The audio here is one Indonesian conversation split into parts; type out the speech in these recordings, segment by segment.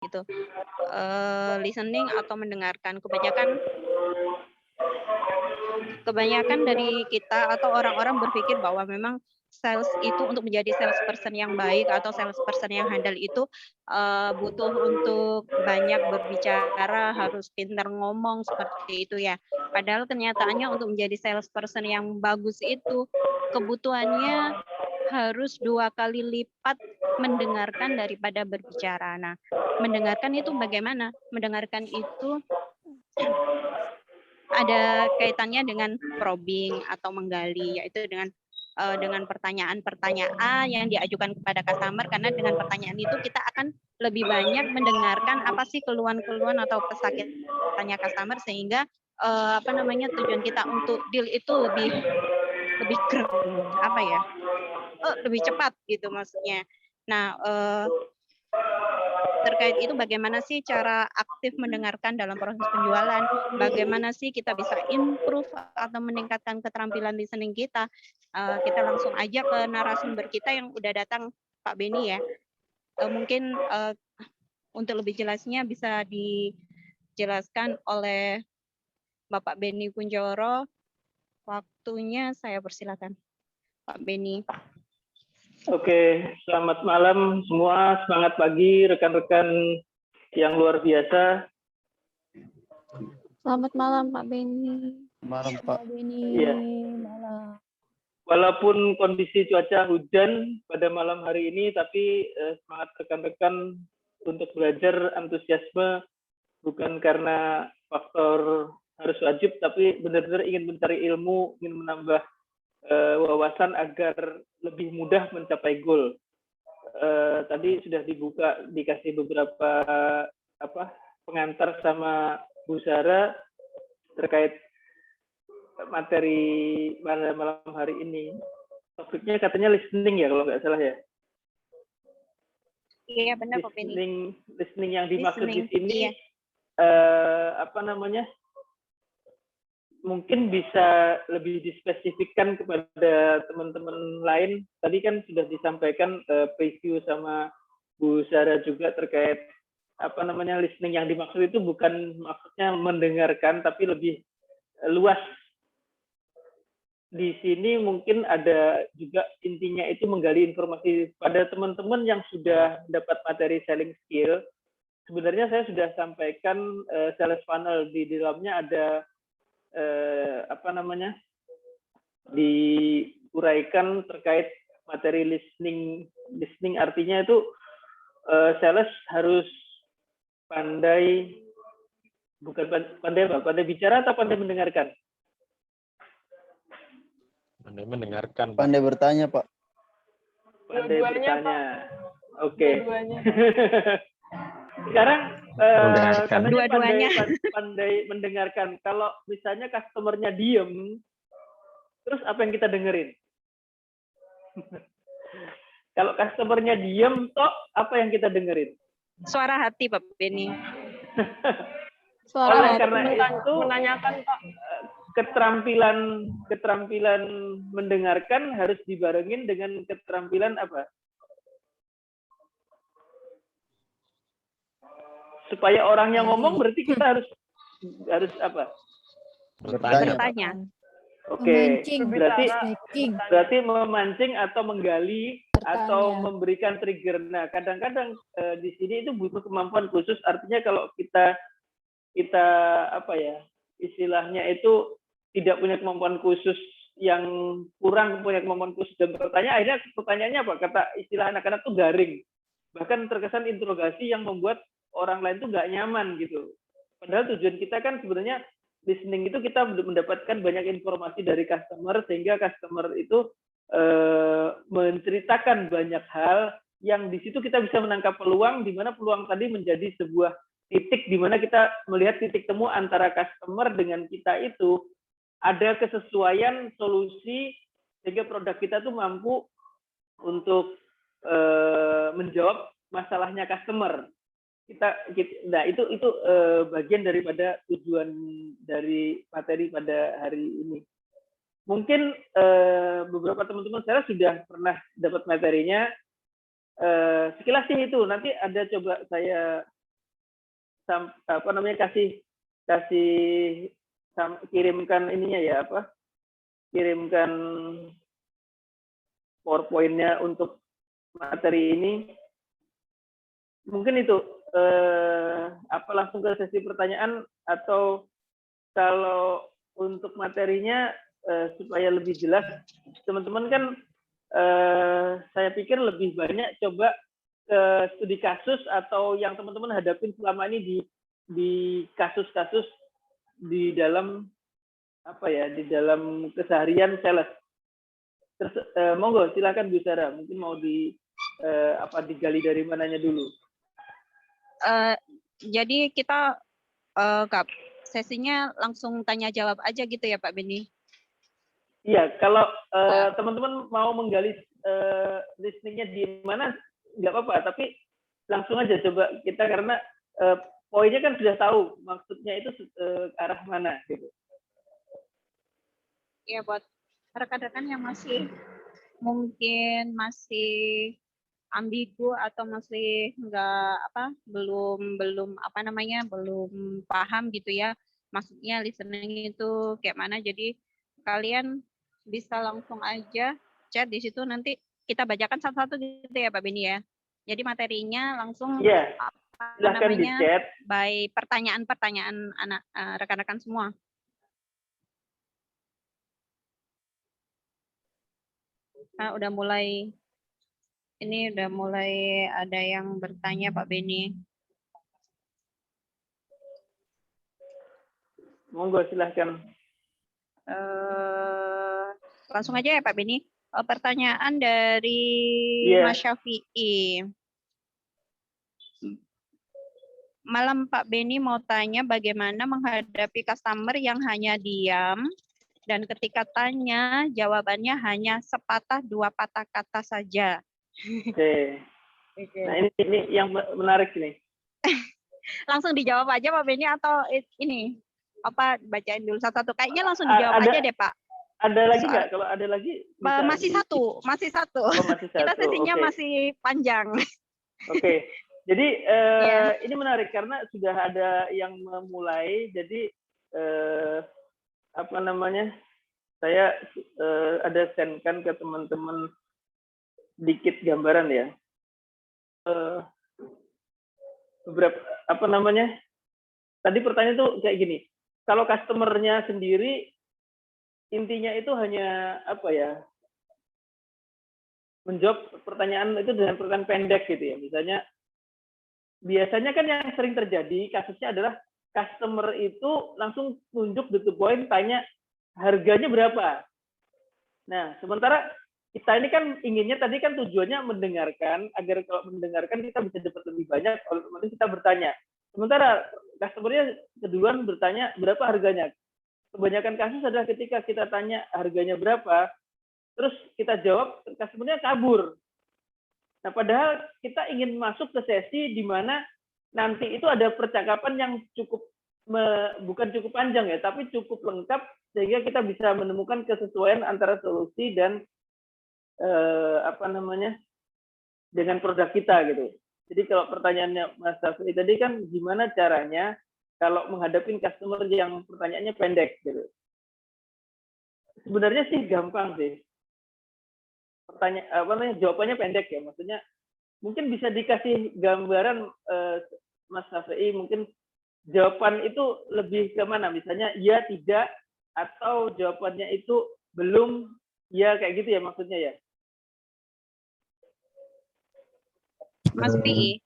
gitu. Listening atau mendengarkan. Kebanyakan dari kita atau orang-orang berpikir bahwa memang sales itu untuk menjadi salesperson yang baik atau salesperson yang handal itu, butuh untuk banyak berbicara, harus pintar ngomong, seperti itu ya. Padahal kenyataannya untuk menjadi salesperson yang bagus itu, kebutuhannya harus 2 kali lipat mendengarkan daripada berbicara. Nah, mendengarkan itu bagaimana? Mendengarkan itu ada kaitannya dengan probing atau menggali, yaitu dengan pertanyaan-pertanyaan yang diajukan kepada customer, karena dengan pertanyaan itu kita akan lebih banyak mendengarkan apa sih keluhan-keluhan atau kesakitannya customer, sehingga, tujuan kita untuk deal itu lebih lebih lebih cepat gitu maksudnya. Nah, terkait itu bagaimana sih cara aktif mendengarkan dalam proses penjualan? Bagaimana sih kita bisa improve atau meningkatkan keterampilan listening kita? Kita langsung aja ke narasumber kita yang udah datang, Pak Beni ya. Mungkin untuk lebih jelasnya bisa dijelaskan oleh Bapak Beni Kunjoro. Waktunya saya persilakan, Pak Beni. Oke, selamat malam semua, semangat pagi rekan-rekan yang luar biasa. Selamat malam Pak Beni. Malam Pak. Beni. Ya. Malam. Walaupun kondisi cuaca hujan pada malam hari ini, tapi semangat rekan-rekan untuk belajar, antusiasme, bukan karena faktor harus wajib, tapi benar-benar ingin mencari ilmu, ingin menambah wawasan agar lebih mudah mencapai goal. Tadi sudah dikasih beberapa pengantar sama Bu Sarah terkait materi malam hari ini. Topiknya katanya listening ya, kalau nggak salah ya. Iya benar Pak Beni. Listening yang dimaksud di sini, iya. Mungkin bisa lebih dispesifikkan kepada teman-teman lain. Tadi kan sudah disampaikan preview sama Bu Sarah juga terkait listening yang dimaksud itu bukan maksudnya mendengarkan, tapi lebih luas. Di sini mungkin ada juga intinya itu menggali informasi pada teman-teman yang sudah dapat materi selling skill. Sebenarnya saya sudah sampaikan sales funnel, di dalamnya ada diuraikan terkait materi listening. Listening artinya itu sales harus pandai bicara atau pandai mendengarkan? Pandai mendengarkan. Pandai bertanya, Pak. Pandai bertanya. Oke. Sekarang dua-duanya pandai mendengarkan. Kalau misalnya customernya diem, terus apa yang kita dengerin? Kalau customernya diem, toh apa yang kita dengerin? Suara hati Pak Beni. Oleh karena itu menanyakan Pak, keterampilan mendengarkan harus dibarengin dengan keterampilan apa? Supaya orang yang ngomong berarti kita harus apa? Bertanya. Oke, berarti memancing atau menggali atau memberikan trigger. Nah, kadang-kadang di sini itu butuh kemampuan khusus. Artinya kalau kita istilahnya itu tidak punya kemampuan khusus, yang kurang punya kemampuan khusus dan bertanya, akhirnya pertanyaannya apa? Kata istilah anak-anak tuh garing. Bahkan terkesan interogasi yang membuat orang lain tuh nggak nyaman gitu. Padahal tujuan kita kan sebenarnya listening itu kita mendapatkan banyak informasi dari customer, sehingga customer itu menceritakan banyak hal yang di situ kita bisa menangkap peluang, di mana peluang tadi menjadi sebuah titik di mana kita melihat titik temu antara customer dengan kita itu ada kesesuaian solusi, sehingga produk kita tuh mampu untuk menjawab masalahnya customer. Nah itu bagian daripada tujuan dari materi pada hari ini. Mungkin beberapa teman-teman saya sudah pernah dapat materinya. Sekilas sih itu, nanti ada coba saya apa namanya kasih kasih kirimkan ininya ya apa? Kirimkan PowerPoint-nya untuk materi ini. Mungkin itu apa langsung ke sesi pertanyaan, atau kalau untuk materinya supaya lebih jelas, teman-teman kan saya pikir lebih banyak coba ke studi kasus atau yang teman-teman hadapin selama ini di kasus-kasus di dalam apa ya, di dalam keseharian sales. Terus monggo silakan Bu Sarah, mungkin mau apa digali dari mananya dulu. Jadi kita sesinya langsung tanya jawab aja gitu ya Pak Beni? Iya, kalau teman-teman mau menggali listeningnya di mana nggak apa-apa, tapi langsung aja coba kita, karena poinnya kan sudah tahu maksudnya itu ke arah mana gitu. Ya, buat rekan-rekan yang mungkin masih ambigu atau masih belum paham gitu ya, maksudnya listening itu kayak mana. Jadi kalian bisa langsung aja chat di situ, nanti kita bacakan satu-satu gitu ya Pak Beni ya. Jadi materinya langsung silahkan di chat by pertanyaan-pertanyaan rekan-rekan semua. Nah, udah mulai ada yang bertanya Pak Beni. Monggo silahkan. Langsung aja ya Pak Beni. Pertanyaan dari Mas Syafi'i. Malam Pak Beni, mau tanya bagaimana menghadapi customer yang hanya diam dan ketika tanya jawabannya hanya sepatah dua patah kata saja. Oke. Nah ini yang menarik nih. Langsung dijawab aja Pak Beni atau ini apa bacain dulu satu-satu? Kayaknya langsung dijawab aja deh Pak. Ada lagi nggak? Kalau ada lagi masih satu. Oh, masih satu. Kita sesinya masih panjang. Oke. Jadi ini menarik karena sudah ada yang memulai. Jadi apa namanya? Saya ada send-kan ke teman-teman sedikit gambaran ya. Beberapa apa namanya? Tadi pertanyaan tuh kayak gini. Kalau customernya sendiri intinya itu hanya apa ya? Menjawab pertanyaan itu dengan pertanyaan pendek gitu ya. Misalnya biasanya kan yang sering terjadi kasusnya adalah customer itu langsung tunjuk to the point, tanya harganya berapa. Nah, sementara kita ini kan inginnya tadi kan tujuannya mendengarkan, agar kalau mendengarkan kita bisa dapat lebih banyak, otomatis kita bertanya. Sementara customer-nya keduluan bertanya berapa harganya. Kebanyakan kasus adalah ketika kita tanya harganya berapa, terus kita jawab, customer-nya kabur. Nah, padahal kita ingin masuk ke sesi di mana nanti itu ada percakapan yang cukup, bukan cukup panjang ya, tapi cukup lengkap, sehingga kita bisa menemukan kesesuaian antara solusi dan apa namanya, dengan produk kita gitu. Jadi kalau pertanyaannya Mas Safri tadi kan gimana caranya kalau menghadapi customer yang pertanyaannya pendek gitu. Sebenarnya sih gampang sih. Jawabannya pendek ya, maksudnya mungkin bisa dikasih gambaran Mas Safri, mungkin jawaban itu lebih ke mana, misalnya iya, tidak, atau jawabannya itu belum, ya kayak gitu ya maksudnya ya. Mas Pi.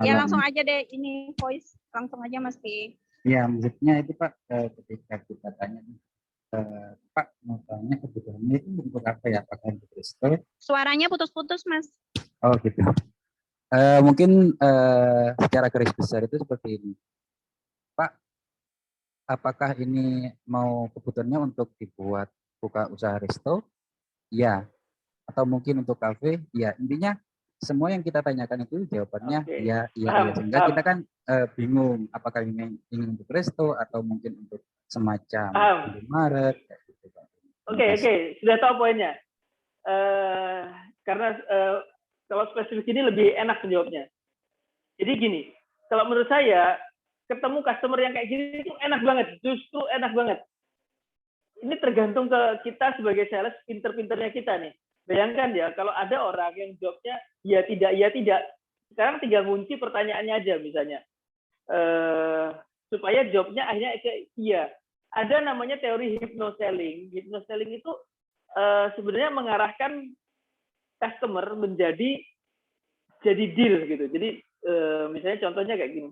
Ya langsung aja deh ini voice, langsung aja Mas Pi. Ya, maksudnya itu Pak, ketika kita tanya Pak mau tanya kebutuhannya itu untuk apa ya, apakah untuk resto? Suaranya putus-putus Mas. Oh gitu. Mungkin secara garis besar itu seperti ini, Pak. Apakah ini mau kebutuhannya untuk dibuat buka usaha resto? Ya. Atau mungkin untuk kafe? Ya. Intinya semua yang kita tanyakan itu jawabannya ya. Sehingga kita kan bingung apakah ini ingin untuk resto atau mungkin untuk semacam Indomaret. Oke, sudah tahu poinnya. Karena kalau spesifik ini lebih enak menjawabnya. Jadi gini, kalau menurut saya ketemu customer yang kayak gini itu enak banget, justru enak banget. Ini tergantung ke kita sebagai sales, pinter-pinternya kita nih. Bayangkan ya, kalau ada orang yang jawabnya ya tidak. Sekarang tinggal kunci pertanyaannya aja misalnya. Supaya jawabnya akhirnya iya. Ada namanya teori hypnoselling. Hypnoselling itu sebenarnya mengarahkan customer menjadi deal gitu. Jadi misalnya contohnya kayak gini.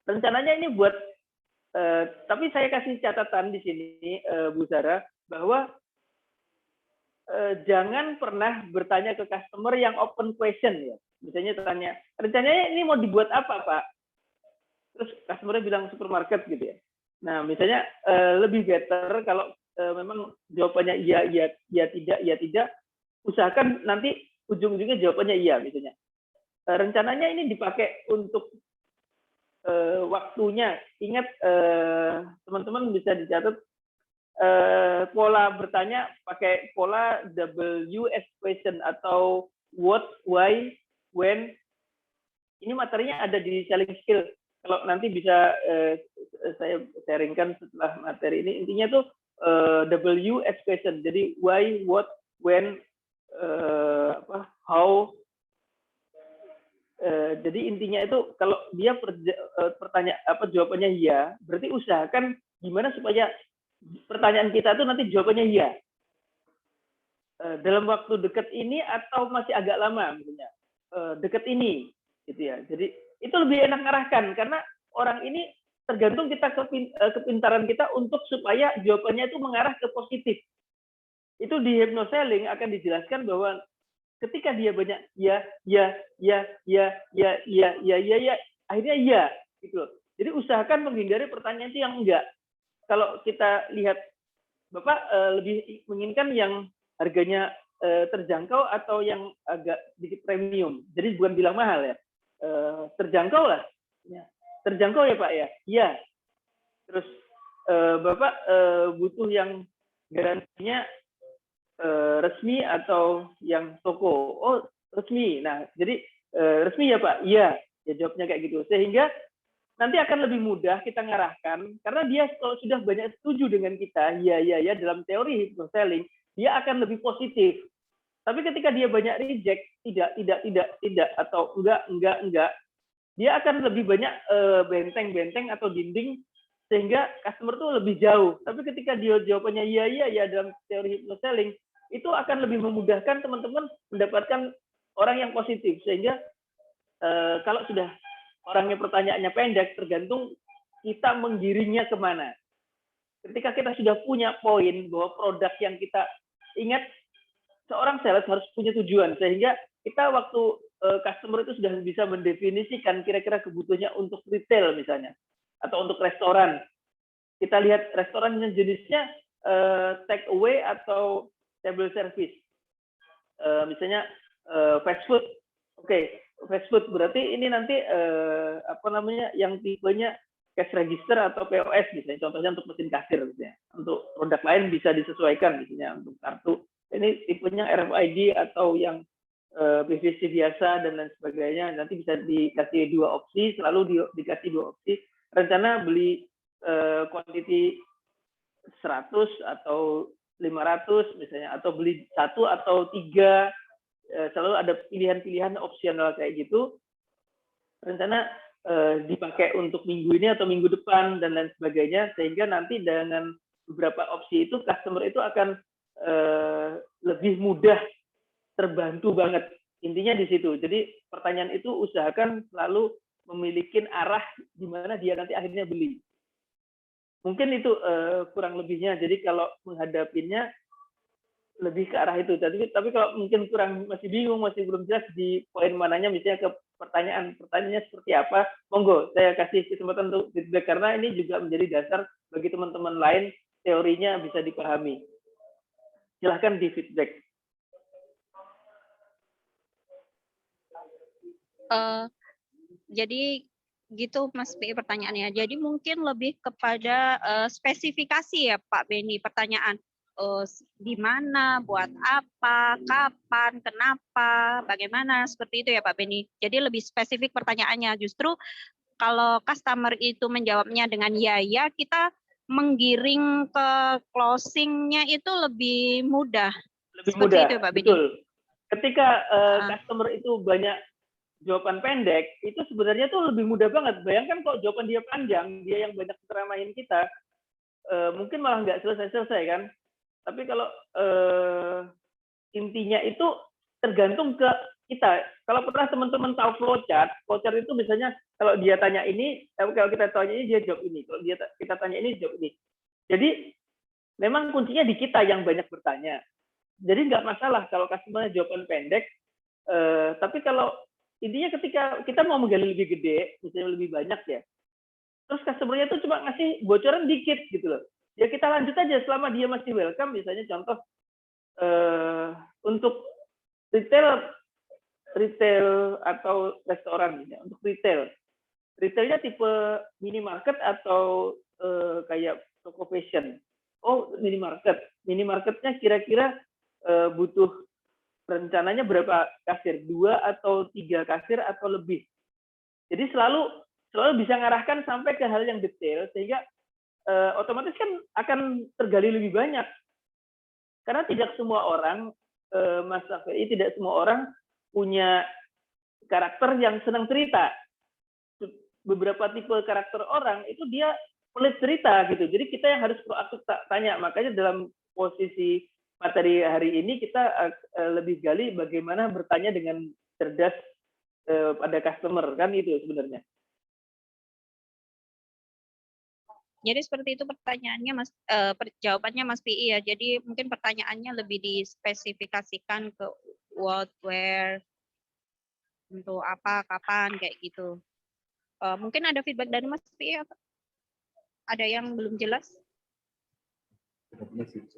Rencananya ini buat tapi saya kasih catatan di sini Bu Zara bahwa jangan pernah bertanya ke customer yang open question ya. Misalnya tanya, rencananya ini mau dibuat apa, Pak? Terus customer-nya bilang supermarket gitu ya. Nah, misalnya lebih better kalau memang jawabannya iya tidak, usahakan nanti ujung-ujungnya jawabannya iya misalnya. Rencananya ini dipakai untuk waktunya. Ingat teman-teman bisa dicatat pola bertanya pakai pola WS question atau what, why, when. Ini materinya ada di selling skill. Kalau nanti bisa saya sharingkan setelah materi ini. Intinya tuh WS question. Jadi why, what, when, how. Jadi intinya itu kalau dia jawabannya iya, berarti usahakan gimana supaya pertanyaan kita tuh nanti jawabannya iya. Dalam waktu dekat ini atau masih agak lama misalnya. Dekat ini gitu ya. Jadi itu lebih enak ngarahkan karena orang ini tergantung kita kepintaran kita untuk supaya jawabannya itu mengarah ke positif. Itu di hypnoselling akan dijelaskan bahwa ketika dia banyak ya, akhirnya iya gitu loh. Jadi usahakan menghindari pertanyaan itu yang enggak. Kalau kita lihat Bapak lebih menginginkan yang harganya terjangkau atau yang agak sedikit premium. Jadi bukan bilang mahal ya. Terjangkau lah. Ya. Terjangkau ya Pak ya? Iya. Terus Bapak butuh yang garansinya resmi atau yang toko? Oh, resmi. Nah, jadi resmi ya Pak? Iya. Ya jawabnya kayak gitu. Sehingga nanti akan lebih mudah kita ngarahkan karena dia kalau sudah banyak setuju dengan kita, ya dalam teori hypnoselling, dia akan lebih positif. Tapi ketika dia banyak reject, tidak atau enggak, dia akan lebih banyak benteng-benteng atau dinding sehingga customer tuh lebih jauh. Tapi ketika dia jawabannya iya dalam teori hypnoselling, itu akan lebih memudahkan teman-teman mendapatkan orang yang positif. Sehingga kalau sudah orangnya pertanyaannya pendek, tergantung kita menggiringnya kemana. Ketika kita sudah punya poin bahwa produk yang kita ingat, seorang sales harus punya tujuan. Sehingga kita waktu customer itu sudah bisa mendefinisikan kira-kira kebutuhannya untuk retail misalnya. Atau untuk restoran. Kita lihat restoran jenisnya take away atau table service. Misalnya fast food. Oke, fast food berarti ini nanti yang tipenya cash register atau POS misalnya. Contohnya untuk mesin kasir misalnya. Untuk produk lain bisa disesuaikan misalnya untuk kartu. Ini tipenya RFID atau yang PVC biasa dan lain sebagainya. Nanti bisa dikasih dua opsi, selalu dikasih dua opsi. Rencana beli quantity 100 atau 500 misalnya, atau beli 1 atau 3, selalu ada pilihan-pilihan opsional kayak gitu. Rencana dipakai untuk minggu ini atau minggu depan dan lain sebagainya, sehingga nanti dengan beberapa opsi itu customer itu akan lebih mudah terbantu banget. Intinya di situ. Jadi pertanyaan itu usahakan selalu memiliki arah di mana dia nanti akhirnya beli. Mungkin itu kurang lebihnya. Jadi kalau menghadapinya lebih ke arah itu. Tapi kalau mungkin masih bingung, masih belum jelas di poin mananya, misalnya ke pertanyaannya seperti apa, monggo saya kasih kesempatan untuk feedback karena ini juga menjadi dasar bagi teman-teman lain teorinya bisa dipahami. Silahkan di feedback. Jadi gitu Mas Pi pertanyaannya. Jadi mungkin lebih kepada spesifikasi ya Pak Beni pertanyaan. di mana, buat apa, kapan, kenapa, bagaimana, seperti itu ya Pak Beni. Jadi lebih spesifik pertanyaannya. Justru kalau customer itu menjawabnya dengan ya, kita menggiring ke closing-nya itu lebih mudah. Lebih Seperti mudah, itu ya Pak Beni. betul. Ketika Ah. customer itu banyak jawaban pendek, itu sebenarnya tuh lebih mudah banget. Bayangkan kalau jawaban dia panjang, dia yang banyak ceramahin kita, mungkin malah nggak selesai-selesai kan. Tapi kalau intinya itu tergantung ke kita. Kalau pernah teman-teman tahu flowchart itu misalnya kalau dia tanya ini, kalau kita tanya ini dia jawab ini, kalau kita tanya ini jawab ini. Jadi memang kuncinya di kita yang banyak bertanya. Jadi nggak masalah kalau customer jawaban pendek, tapi kalau intinya ketika kita mau menggali lebih gede, misalnya lebih banyak ya, terus customer-nya tuh cuma ngasih bocoran dikit gitu loh. Ya kita lanjut aja selama dia masih welcome, misalnya contoh untuk retail atau restoran, ya. Untuk retailnya tipe minimarket atau kayak toko fashion. Oh, minimarketnya kira-kira butuh rencananya berapa kasir, 2 atau 3 kasir atau lebih. Jadi selalu bisa ngarahkan sampai ke hal yang detail sehingga otomatis kan akan tergali lebih banyak. Karena tidak semua orang, Mas Safei, tidak semua orang punya karakter yang senang cerita. Beberapa tipe karakter orang itu dia pelit cerita gitu. Jadi kita yang harus proaktif tanya. Makanya dalam posisi materi hari ini kita lebih gali bagaimana bertanya dengan cerdas pada customer, kan itu sebenarnya. Jadi seperti itu pertanyaannya Mas, jawabannya Mas PI ya. Jadi mungkin pertanyaannya lebih dispesifikasikan ke what, where, untuk apa, kapan, kayak gitu. Mungkin ada feedback dari Mas PI apa? Ada yang belum jelas?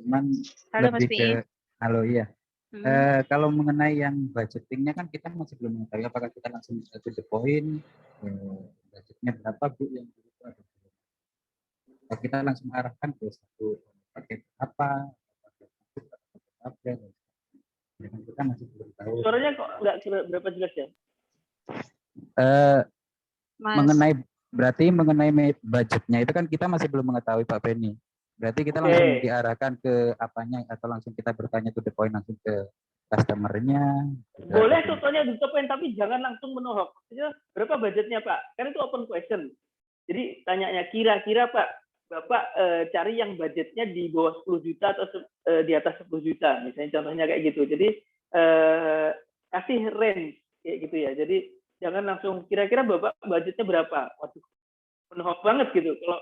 Cuman Halo Mas lebih PI. halo iya. Kalau mengenai yang budgetingnya kan kita masih belum mengetahui apakah kita langsung to the point, budgetnya berapa Bu yang kita langsung arahkan ke satu paket apa, kita masih belum tahu. Suaranya kok nggak berapa jelas ya? Mengenai budgetnya itu kan kita masih belum mengetahui Pak Beni. Berarti kita langsung diarahkan ke apanya atau langsung kita bertanya to the point langsung ke customer-nya. Boleh contohnya di point tapi jangan langsung menohok. Maksudnya berapa budgetnya Pak? Kan itu open question. Jadi tanyanya kira-kira Pak, Bapak cari yang budgetnya di bawah 10 juta atau di atas 10 juta. Misalnya contohnya kayak gitu. Jadi kasih range kayak gitu ya. Jadi jangan langsung kira-kira Bapak budgetnya berapa. Waduh, menohok banget gitu. Kalau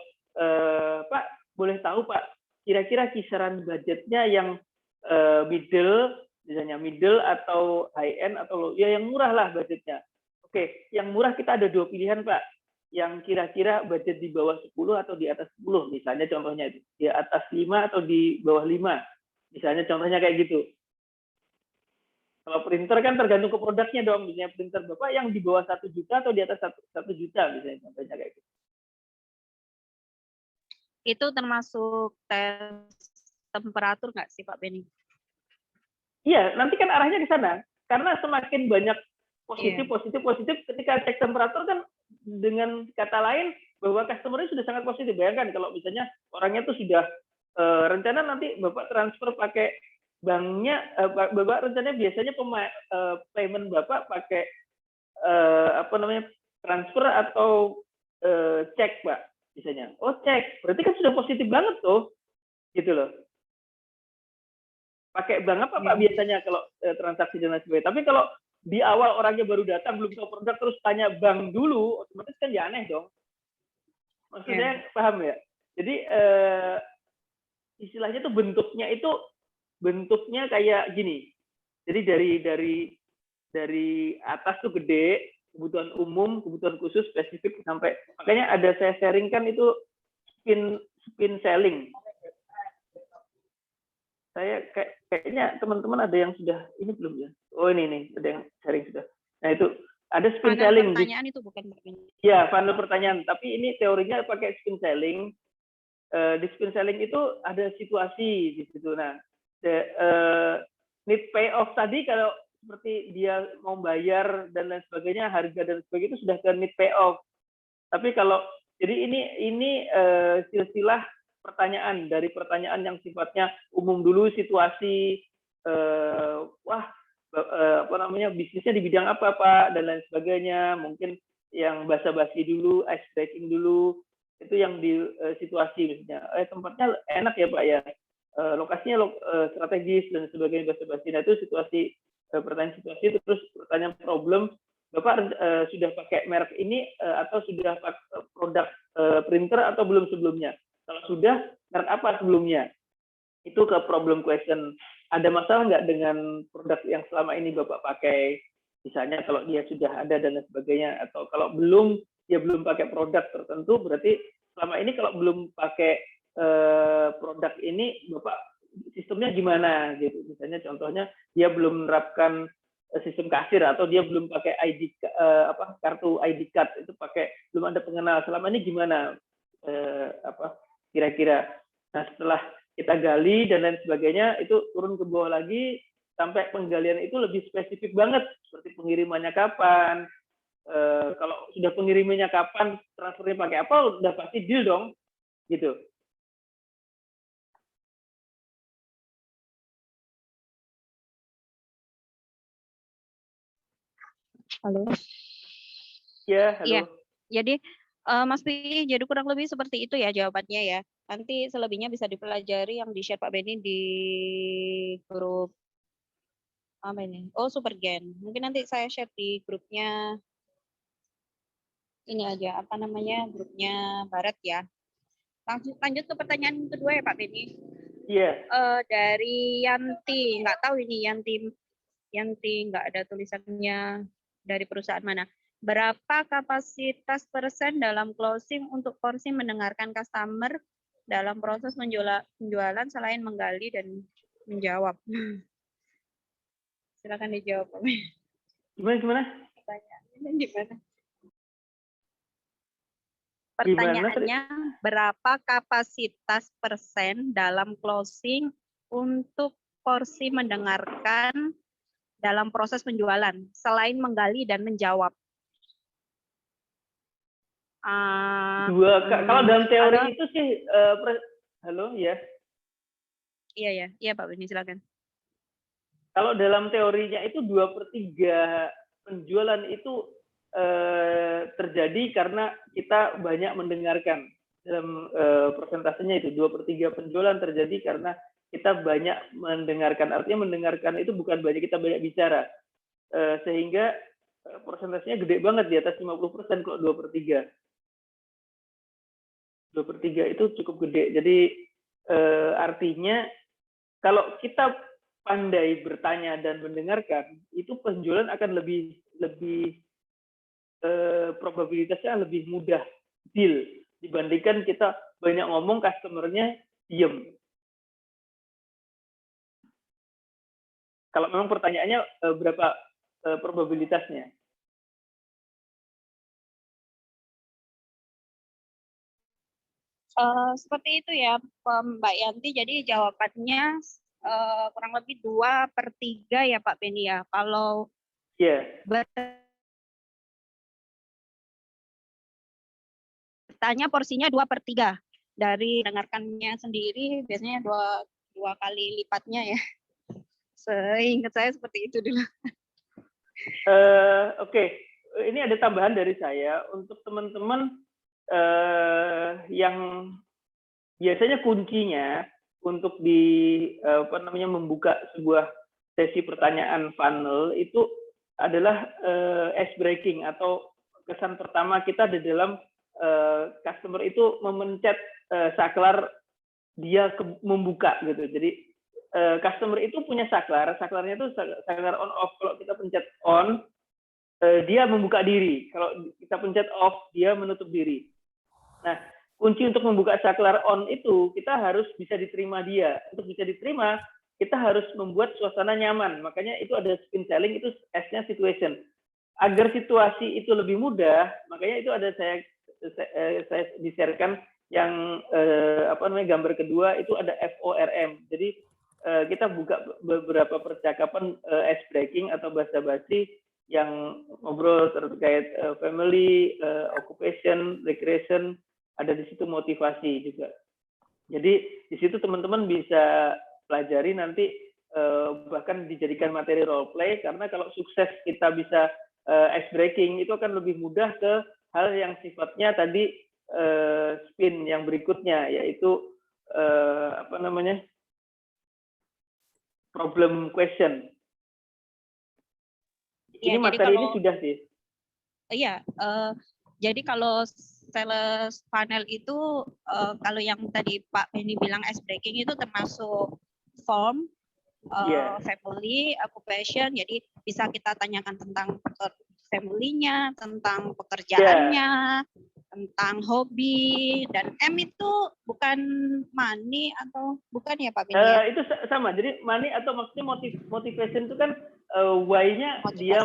Pak boleh tahu Pak, kira-kira kisaran budgetnya yang middle, misalnya middle atau high end atau low, ya yang murah lah budgetnya. Oke, yang murah kita ada 2 pilihan Pak. Yang kira-kira budget di bawah 10 atau di atas 10, misalnya contohnya di atas 5 atau di bawah 5. Misalnya contohnya kayak gitu. Kalau printer kan tergantung ke produknya dong, misalnya printer Bapak yang di bawah 1 juta atau di atas 1 juta, misalnya contohnya kayak gitu. Itu termasuk tes temperatur nggak sih Pak Beni? Iya, nanti kan arahnya ke sana. Karena semakin banyak positif, ketika cek temperatur kan dengan kata lain bahwa customer-nya sudah sangat positif. Bayangkan kalau misalnya orangnya tuh sudah rencana nanti Bapak transfer pakai banknya, Bapak rencananya biasanya payment Bapak pakai transfer atau cek Pak, misalnya. Oh cek, berarti kan sudah positif banget tuh, gitu loh. Pakai bank apa Pak biasanya kalau transaksi dan lain sebagainya. Tapi kalau di awal orangnya baru datang, belum tahu produk, terus tanya bank dulu, otomatis kan ya aneh dong. Maksudnya paham ya? Jadi istilahnya tuh bentuknya kayak gini. Jadi dari atas tuh gede, kebutuhan umum, kebutuhan khusus, spesifik, sampai makanya ada saya sharing kan itu spin selling. Saya kayaknya teman-teman ada yang sudah ini belum ya? Oh ini ada yang sharing sudah. Nah itu ada spin selling. Pertanyaan itu bukan ya funnel pertanyaan, tapi ini teorinya pakai spin selling. di spin selling itu ada situasi di situ. Nah, need pay off tadi kalau seperti dia mau bayar dan lain sebagainya, harga dan sebagainya itu sudah ke need pay off. Tapi kalau jadi ini silsilah pertanyaan dari pertanyaan yang sifatnya umum dulu, situasi, apa namanya, bisnisnya di bidang apa Pak dan lain sebagainya, mungkin yang basa-basi dulu, ice breaking dulu, itu yang di situasi misalnya, tempatnya enak ya Pak ya, lokasinya strategis dan sebagainya, basa-basi. Nah itu situasi, pertanyaan situasi. Terus pertanyaan problem, Bapak sudah pakai merek ini atau sudah pakai produk printer atau belum sebelumnya? Kalau sudah, merek apa sebelumnya? Itu ke problem question. Ada masalah nggak dengan produk yang selama ini Bapak pakai? Misalnya kalau dia sudah ada dan lain sebagainya, atau kalau belum, dia belum pakai produk tertentu, berarti selama ini kalau belum pakai produk ini, Bapak sistemnya gimana gitu. Misalnya contohnya dia belum menerapkan sistem kasir atau dia belum pakai ID kartu ID card, itu pakai belum ada pengenal. Selama ini gimana kira-kira? Nah, setelah kita gali dan lain sebagainya, itu turun ke bawah lagi sampai penggalian itu lebih spesifik banget, seperti pengirimannya kapan, kalau sudah pengirimannya kapan, transfernya pakai apa, udah pasti deal dong, gitu. Halo. Ya, halo. Iya. Jadi Mas Pi, jadi kurang lebih seperti itu ya jawabannya ya. Nanti selebihnya bisa dipelajari yang di-share Pak Beni di grup apa ini? Oh, Supergen. Mungkin nanti saya share di grupnya ini aja, apa namanya, grupnya Barat ya. Lanjut ke pertanyaan kedua ya Pak Beni. Iya. Dari Yanti, nggak tahu ini Yanti nggak ada tulisannya dari perusahaan mana. Berapa kapasitas persen dalam closing untuk porsi mendengarkan customer dalam proses penjualan selain menggali dan menjawab? Silakan dijawab. Gimana? Pertanyaannya gimana? Pertanyaannya, berapa kapasitas persen dalam closing untuk porsi mendengarkan dalam proses penjualan selain menggali dan menjawab? Kalau dalam teori itu sih, halo ya. Iya Pak Beni, silakan. Kalau dalam teorinya itu 2/3 penjualan itu terjadi karena kita banyak mendengarkan. Dalam persentasenya itu 2/3 penjualan terjadi karena kita banyak mendengarkan. Artinya mendengarkan itu bukan kita banyak bicara, sehingga persentasenya gede banget, di atas 50% kalau 2/3. 2/3 itu cukup gede. Jadi artinya kalau kita pandai bertanya dan mendengarkan, itu penjualan akan lebih probabilitasnya lebih mudah deal dibandingkan kita banyak ngomong, customernya diem. Kalau memang pertanyaannya berapa probabilitasnya? Seperti itu ya Mbak Yanti. Jadi jawabannya kurang lebih 2/3 ya Pak Beni ya. Kalau bertanya porsinya 2/3 dari dengarkannya sendiri, biasanya dua kali lipatnya ya. Seingat saya seperti itu dulu. Oke. Ini ada tambahan dari saya untuk teman-teman yang biasanya kuncinya untuk membuka sebuah sesi pertanyaan funnel itu adalah ice breaking, atau kesan pertama kita di dalam customer itu memencet saklar dia membuka gitu. Jadi customer itu punya saklarnya itu saklar on off. Kalau kita pencet on, dia membuka diri. Kalau kita pencet off, dia menutup diri. Nah, kunci untuk membuka saklar on itu, kita harus bisa diterima dia. Untuk bisa diterima, kita harus membuat suasana nyaman. Makanya itu ada spin selling, itu S-nya situation. Agar situasi itu lebih mudah, makanya itu ada saya di-sharekan yang gambar kedua itu ada FORM. Jadi kita buka beberapa percakapan ice breaking atau basa-basi yang ngobrol terkait family, occupation, recreation, ada di situ motivasi juga. Jadi di situ teman-teman bisa pelajari nanti bahkan dijadikan materi role play, karena kalau sukses kita bisa ice breaking itu akan lebih mudah ke hal yang sifatnya tadi spin yang berikutnya, yaitu problem question. Ya, Ini materi ini sudah sih. Iya, jadi kalau sales funnel itu kalau yang tadi Pak Benny bilang ice breaking itu termasuk form, family, occupation, jadi bisa kita tanyakan tentang family-nya, tentang pekerjaannya, tentang hobi, dan M itu bukan money atau bukan ya Pak Benny? Itu sama, jadi money atau maksudnya motivation itu kan why-nya dia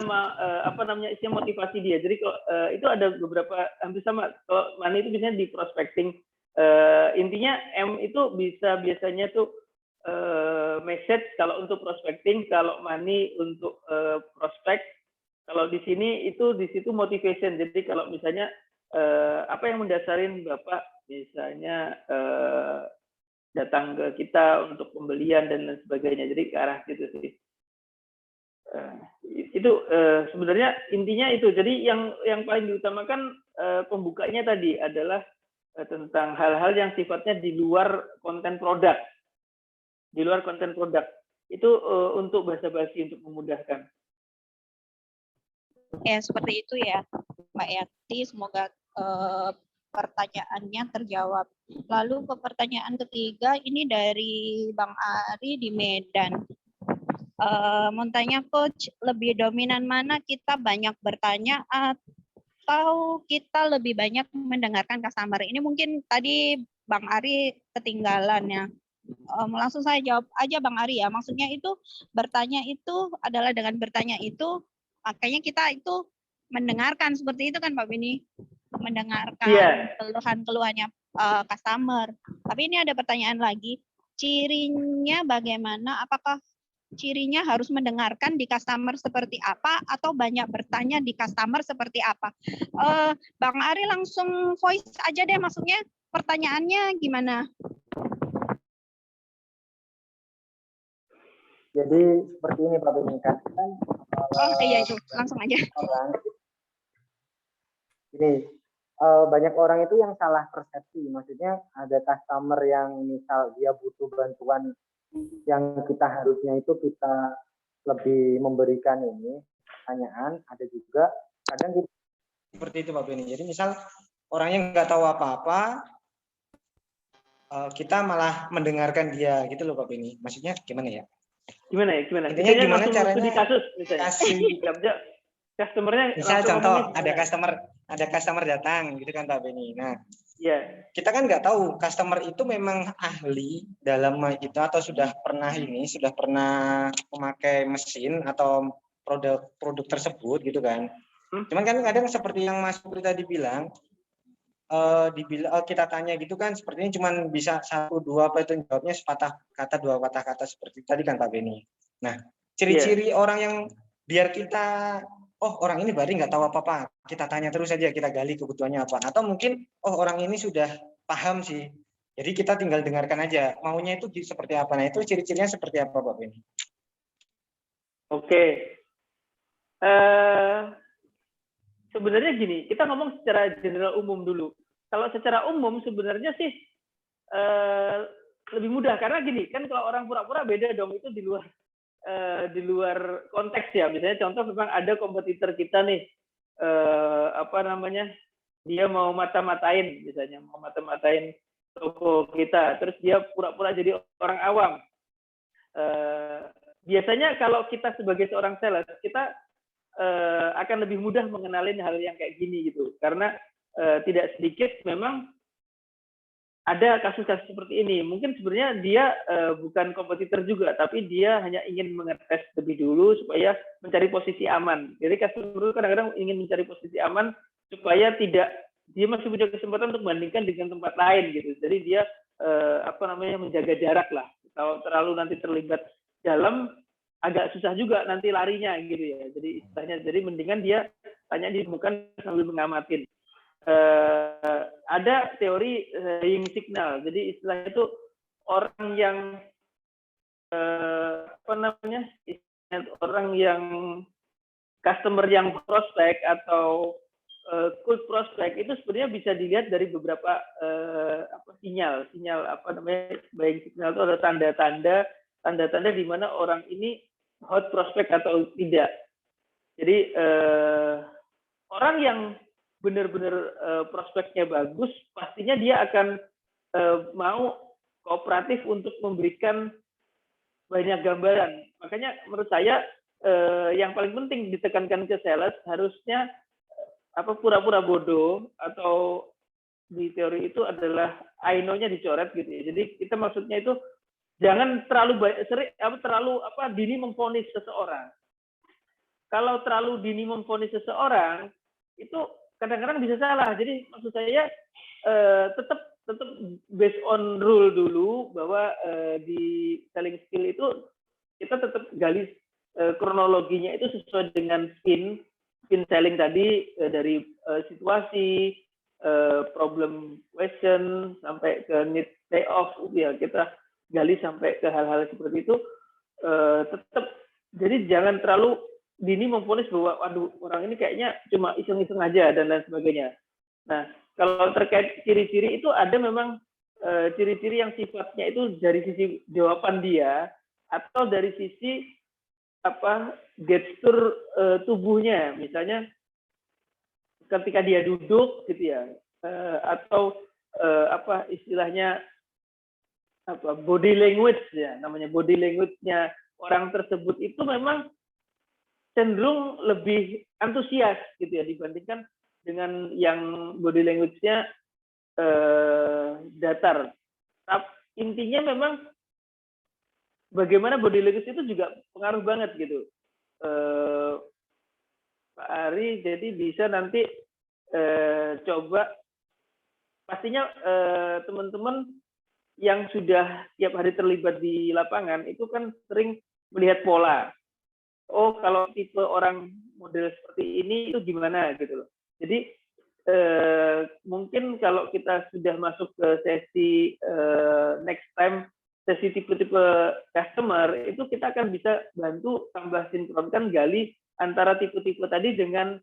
isinya motivasi dia. Jadi kalau itu ada beberapa hampir sama. Kalau money itu biasanya di prospecting. Intinya M itu biasanya tuh message kalau untuk prospecting, kalau money untuk prospect. Kalau di sini itu di situ motivation. Jadi kalau misalnya apa yang mendasarin Bapak misalnya datang ke kita untuk pembelian dan lain sebagainya. Jadi ke arah situ sih. Itu sebenarnya intinya itu. Jadi yang paling diutamakan pembukanya tadi adalah tentang hal-hal yang sifatnya di luar konten produk. Di luar konten produk. Itu untuk basa-basi untuk memudahkan. Ya, seperti itu ya, Mbak Yati. Semoga pertanyaannya terjawab. Lalu ke pertanyaan ketiga, ini dari Bang Ari di Medan. Mau tanya Coach, lebih dominan mana, kita banyak bertanya atau kita lebih banyak mendengarkan customer? Ini mungkin tadi Bang Ari ketinggalan ya. Langsung saya jawab aja Bang Ari ya. Maksudnya itu bertanya itu adalah dengan bertanya itu makanya kita itu mendengarkan, seperti itu kan Pak Beni, mendengarkan keluhan-keluhannya customer. Tapi ini ada pertanyaan lagi, cirinya bagaimana? Apakah cirinya harus mendengarkan di customer seperti apa atau banyak bertanya di customer seperti apa? Bang Ari langsung voice aja deh, maksudnya pertanyaannya gimana? Jadi seperti ini Pak Beni kan. Iya itu, langsung aja. Ini banyak orang itu yang salah persepsi. Maksudnya ada customer yang misal dia butuh bantuan yang kita harusnya itu kita lebih memberikan ini pertanyaan. Ada juga kadang gitu. Seperti itu Pak Beni. Jadi misal orangnya nggak tahu apa-apa, kita malah mendengarkan dia gitu loh Pak Beni. Maksudnya gimana ya? Gimana? Intinya gimana caranya di kasus misalnya. Customernya misal contoh ada customer datang gitu kan Pak Beni. Nah, kita kan nggak tahu customer itu memang ahli dalam itu atau sudah pernah memakai mesin atau produk tersebut gitu kan. Cuman kan kadang seperti yang Mas Putri tadi bilang, kita tanya gitu kan sepertinya cuma bisa 1-2 apa itu jawabnya sepatah kata 2 patah kata seperti tadi kan Pak Beni. Nah, ciri-ciri orang yang biar kita orang ini berarti nggak tahu apa-apa, kita tanya terus saja, kita gali kebutuhannya apa, atau mungkin orang ini sudah paham sih, jadi kita tinggal dengarkan aja maunya itu seperti apa. Nah itu ciri-cirinya seperti apa Pak Beni? Oke. Sebenarnya gini, kita ngomong secara general umum dulu. Kalau secara umum sebenarnya sih lebih mudah, karena gini kan kalau orang pura-pura beda dong, itu di luar konteks ya. Misalnya contoh memang ada kompetitor kita nih, dia mau mata-matain misalnya, mau mata-matain toko kita, terus dia pura-pura jadi orang awam. Biasanya kalau kita sebagai seorang sales, kita akan lebih mudah mengenalin hal yang kayak gini gitu, karena tidak sedikit memang ada kasus-kasus seperti ini. Mungkin sebenarnya dia bukan kompetitor juga, tapi dia hanya ingin mengetes lebih dulu supaya mencari posisi aman. Jadi customer kadang-kadang ingin mencari posisi aman supaya tidak dia masih punya kesempatan untuk membandingkan dengan tempat lain gitu. Jadi dia menjaga jarak lah. Kalau terlalu nanti terlibat dalam, agak susah juga nanti larinya gitu ya. Jadi istilahnya, jadi mendingan dia tanya di bukan sambil mengamati. Ada teori saying signal. Jadi istilahnya itu orang yang orang yang customer yang prospek atau cold prospek itu sebenarnya bisa dilihat dari beberapa sinyal buying signal itu ada tanda-tanda di mana orang ini hot prospek atau tidak. Jadi orang yang benar-benar prospeknya bagus, pastinya dia akan mau kooperatif untuk memberikan banyak gambaran. Makanya menurut saya yang paling penting ditekankan ke sales harusnya pura-pura bodoh, atau di teori itu adalah I know-nya dicoret gitu ya. Jadi kita maksudnya itu jangan terlalu dini memvonis seseorang. Kalau terlalu dini memvonis seseorang itu kadang-kadang bisa salah. Jadi maksud saya tetap based on rule dulu, bahwa di selling skill itu kita tetap gali kronologinya itu sesuai dengan spin selling tadi, dari situasi, problem question sampai ke need payoff, ya kita gali sampai ke hal-hal seperti itu. Tetap, jadi jangan terlalu dini memvonis bahwa waduh orang ini kayaknya cuma iseng-iseng aja dan lain sebagainya. Nah, kalau terkait ciri-ciri itu ada memang ciri-ciri yang sifatnya itu dari sisi jawaban dia atau dari sisi gestur tubuhnya, misalnya ketika dia duduk gitu ya, atau istilahnya body language ya, namanya body language-nya orang tersebut itu memang cenderung lebih antusias gitu ya dibandingkan dengan yang body language-nya datar. Tapi intinya memang bagaimana body language itu juga pengaruh banget gitu, Pak Ari. Jadi bisa nanti coba, pastinya teman-teman yang sudah tiap hari terlibat di lapangan itu kan sering melihat pola. Oh, kalau tipe orang model seperti ini itu gimana gitu loh. Jadi mungkin kalau kita sudah masuk ke sesi next time, sesi tipe-tipe customer, itu kita akan bisa bantu tambah sinkronkan, gali antara tipe-tipe tadi dengan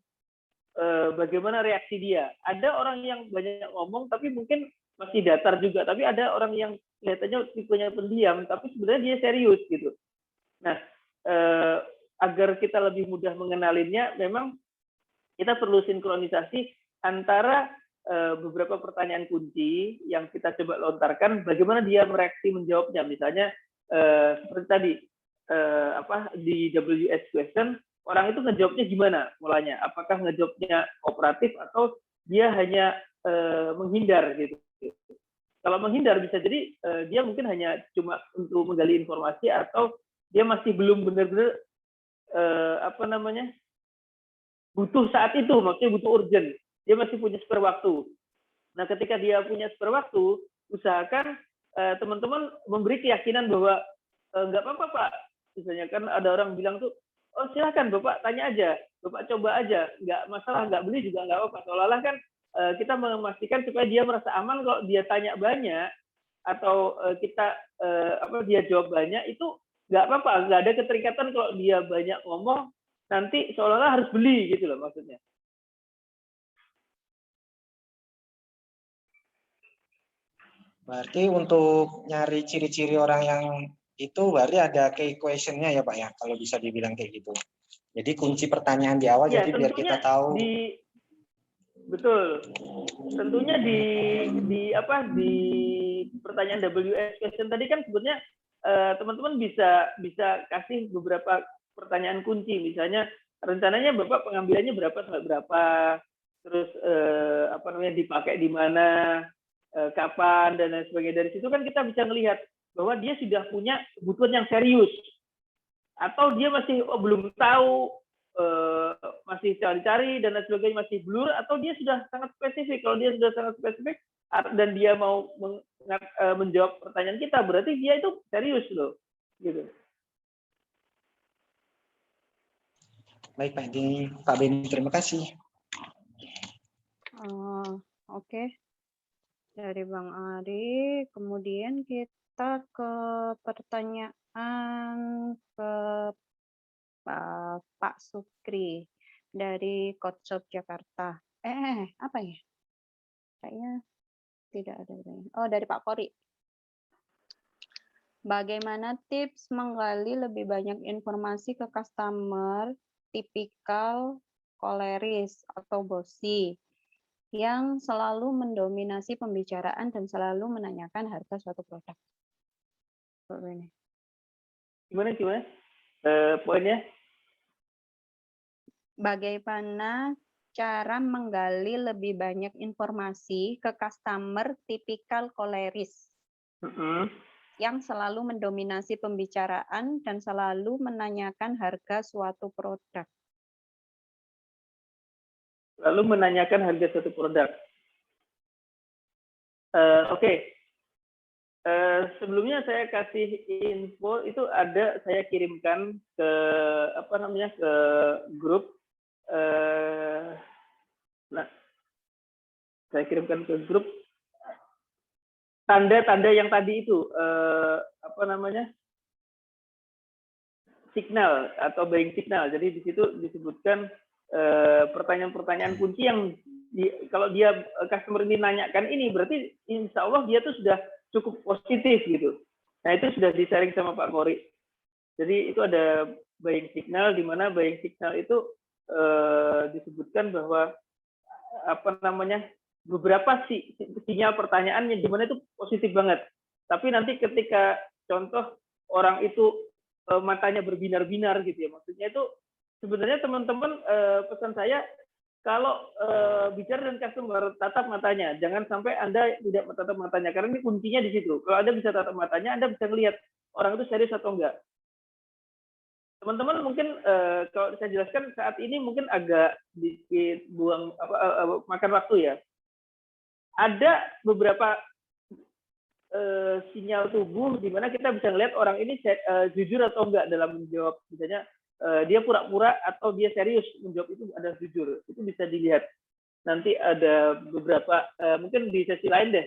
bagaimana reaksi dia. Ada orang yang banyak ngomong tapi mungkin masih datar juga, tapi ada orang yang kelihatannya tipenya pendiam tapi sebenarnya dia serius gitu. Nah, agar kita lebih mudah mengenalinnya, memang kita perlu sinkronisasi antara beberapa pertanyaan kunci yang kita coba lontarkan, bagaimana dia mereaksi menjawabnya. Misalnya seperti tadi di WS question, orang itu ngejawabnya gimana polanya? Apakah ngejawabnya kooperatif atau dia hanya menghindar gitu? Kalau menghindar bisa jadi dia mungkin hanya cuma untuk menggali informasi, atau dia masih belum benar-benar butuh saat itu, maksudnya butuh urgent. Dia masih punya spare waktu. Nah, ketika dia punya spare waktu, usahakan teman-teman memberi keyakinan bahwa nggak apa-apa Pak. Misalnya kan ada orang bilang tuh, oh silahkan Bapak tanya aja, Bapak coba aja, nggak masalah, nggak beli juga nggak apa-apa. Seolah-olah kan kita memastikan supaya dia merasa aman kalau dia tanya banyak, atau dia jawab banyak, itu nggak apa-apa, nggak ada keterikatan kalau dia banyak ngomong, nanti seolah-olah harus beli gitu loh maksudnya. Berarti untuk nyari ciri-ciri orang yang itu berarti ada key question-nya ya Pak ya, kalau bisa dibilang kayak gitu. Jadi kunci pertanyaan di awal, Ya, jadi biar kita tahu. Betul. Tentunya di pertanyaan WS question tadi kan sebetulnya teman-teman bisa kasih beberapa pertanyaan kunci. Misalnya rencananya Bapak pengambilannya berapa sampai berapa, terus dipakai di mana, kapan, dan lain sebagainya. Dari situ kan kita bisa melihat bahwa dia sudah punya kebutuhan yang serius, atau dia masih belum tahu masih cari-cari dan lain sebagainya, masih blur, atau dia sudah sangat spesifik. Kalau dia sudah sangat spesifik dan dia mau menjawab pertanyaan kita, berarti dia itu serius loh, gitu. Baik Pak Beni, terima kasih. Oke. Dari Bang Ari, kemudian kita ke pertanyaan ke Pak Sukri dari Kotshop Jakarta. Apa ya? Kayaknya tidak ada. Oh, dari Pak Kori. Bagaimana tips menggali lebih banyak informasi ke customer tipikal koleris atau bossy yang selalu mendominasi pembicaraan dan selalu menanyakan harga suatu produk? Gimana? Poinnya? Bagaimana cara menggali lebih banyak informasi ke customer tipikal koleris yang selalu mendominasi pembicaraan dan selalu menanyakan harga suatu produk? Lalu menanyakan harga suatu produk. Oke. Sebelumnya saya kasih info itu ada, saya kirimkan ke ke grup. Saya kirimkan ke grup tanda-tanda yang tadi itu signal atau buying signal. Jadi di situ disebutkan pertanyaan-pertanyaan kunci yang kalau dia customer ini nanyakan ini, berarti insya Allah dia tuh sudah cukup positif gitu. Nah itu sudah di-sharing sama Pak Kori. Jadi itu ada buying signal, di mana buying signal itu disebutkan bahwa beberapa sinyal pertanyaannya di mana itu positif banget. Tapi nanti ketika contoh orang itu matanya berbinar-binar gitu ya, maksudnya itu sebenarnya teman-teman pesan saya kalau bicara dengan customer tatap matanya, jangan sampai Anda tidak tatap matanya karena ini kuncinya di situ. Kalau Anda bisa tatap matanya, Anda bisa melihat orang itu serius atau enggak. Teman-teman mungkin kalau saya jelaskan saat ini mungkin agak sedikit makan waktu ya. Ada beberapa sinyal tubuh di mana kita bisa melihat orang ini jujur atau enggak dalam menjawab, misalnya dia pura-pura atau dia serius menjawab, itu ada jujur, itu bisa dilihat. Nanti ada beberapa mungkin di sesi lain deh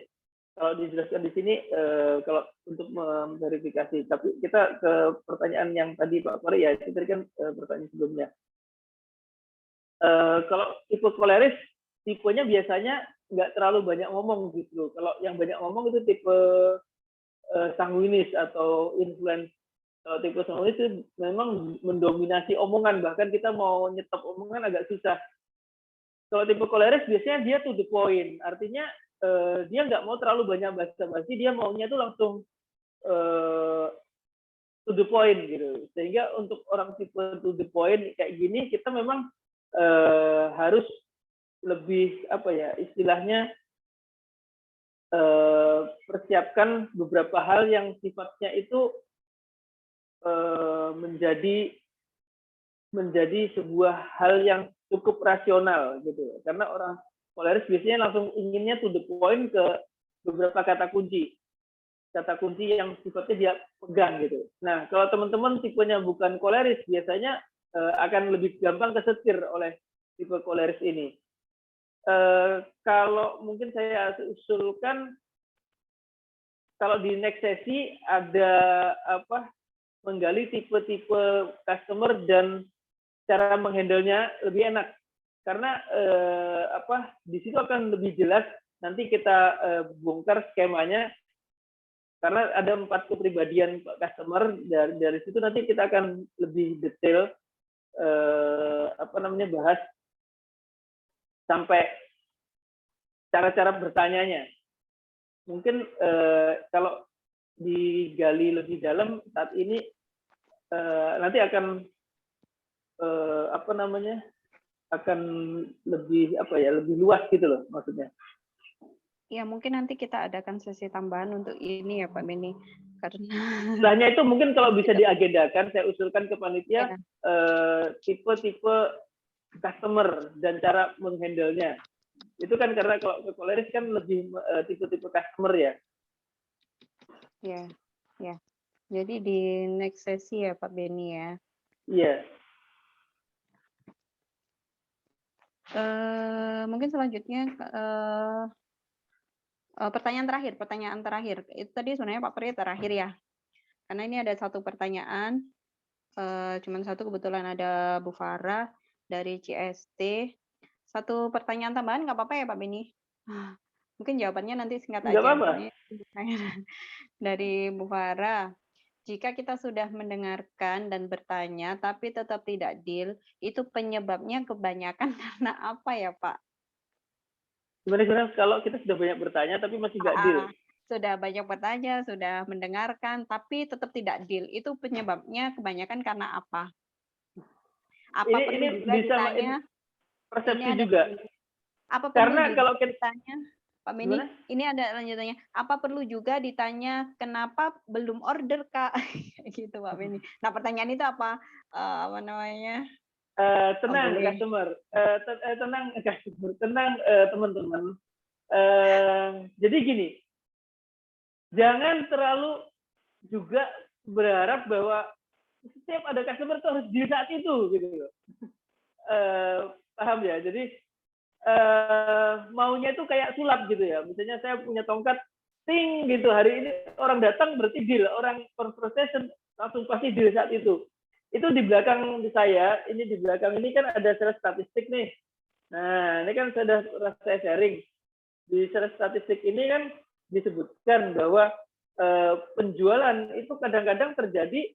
kalau dijelaskan di sini kalau untuk memverifikasi. Tapi kita ke pertanyaan yang tadi Pak Kori ya, itu tadi kan pertanyaan sebelumnya. Kalau tipe koleris, tipenya biasanya nggak terlalu banyak ngomong gitu. Kalau yang banyak ngomong itu tipe sanguinis atau influence. Kalau tipe sanguinis itu memang mendominasi omongan, bahkan kita mau nyetop omongan agak susah. Kalau tipe koleris biasanya dia to the point, artinya dia nggak mau terlalu banyak basa-basi, dia maunya tuh langsung to the point gitu. Sehingga untuk orang tipe to the point kayak gini, kita memang harus lebih istilahnya persiapkan beberapa hal yang sifatnya itu menjadi sebuah hal yang cukup rasional gitu. Karena orang koleris biasanya langsung inginnya to the point ke beberapa kata kunci yang sifatnya dia pegang gitu. Nah, kalau teman-teman tipenya bukan koleris, biasanya akan lebih gampang kesetir oleh tipe koleris ini. Kalau mungkin saya usulkan, kalau di next sesi ada menggali tipe-tipe customer dan cara menghandlenya lebih enak, karena di situ akan lebih jelas. Nanti kita bongkar skemanya, karena ada 4 kepribadian customer. Dari situ nanti kita akan lebih detail bahas sampai cara-cara bertanyanya. Mungkin kalau digali lebih dalam saat ini nanti akan akan lebih lebih luas gitu loh maksudnya. Ya, mungkin nanti kita adakan sesi tambahan untuk ini ya Pak Beni. karena Istilahnya itu mungkin kalau bisa diagendakan, saya usulkan ke panitia ya, tipe-tipe customer dan cara menghandle-nya. Itu kan karena kalau ke koleris kan lebih tipe-tipe customer ya. ya, ya. Jadi di next sesi ya Pak Beni ya. Iya. Mungkin selanjutnya pertanyaan terakhir. Itu tadi sebenarnya Pak Pri terakhir ya. Karena ini ada satu pertanyaan, cuman satu kebetulan ada Bu Farah dari CST. Satu pertanyaan tambahan nggak apa-apa ya Pak Beni? Mungkin jawabannya nanti singkat Nggak aja. apa-apa. Ini dari Bu Farah. Jika kita sudah mendengarkan dan bertanya tapi tetap tidak deal, itu penyebabnya kebanyakan karena apa ya Pak? Gimana kalau kita sudah banyak bertanya tapi masih nggak deal? Sudah banyak bertanya, sudah mendengarkan tapi tetap tidak deal. Itu penyebabnya kebanyakan karena apa? Apa perlu Ini juga bisa ditanya? persepsi Ini ada juga. apa perlu Karena juga kalau kita ditanya? Pak Beni, gimana? ini ada lanjutannya. Apa perlu juga ditanya kenapa belum order Kak? Gitu Pak Beni. Nah pertanyaan itu apa? Apa namanya? Tenang boleh. customer, tenang customer, tenang teman-teman. Jadi gini, jangan terlalu juga berharap bahwa setiap ada customer itu harus di saat itu gitu loh. Paham ya? Jadi maunya itu kayak sulap gitu ya. Misalnya saya punya tongkat, ting gitu, hari ini orang datang berarti deal, orang conversation langsung pasti deal saat itu. Itu di belakang saya, ini di belakang ini kan ada sales statistik nih. Nah, ini kan sudah saya sharing. Di sales statistik ini kan disebutkan bahwa penjualan itu kadang-kadang terjadi,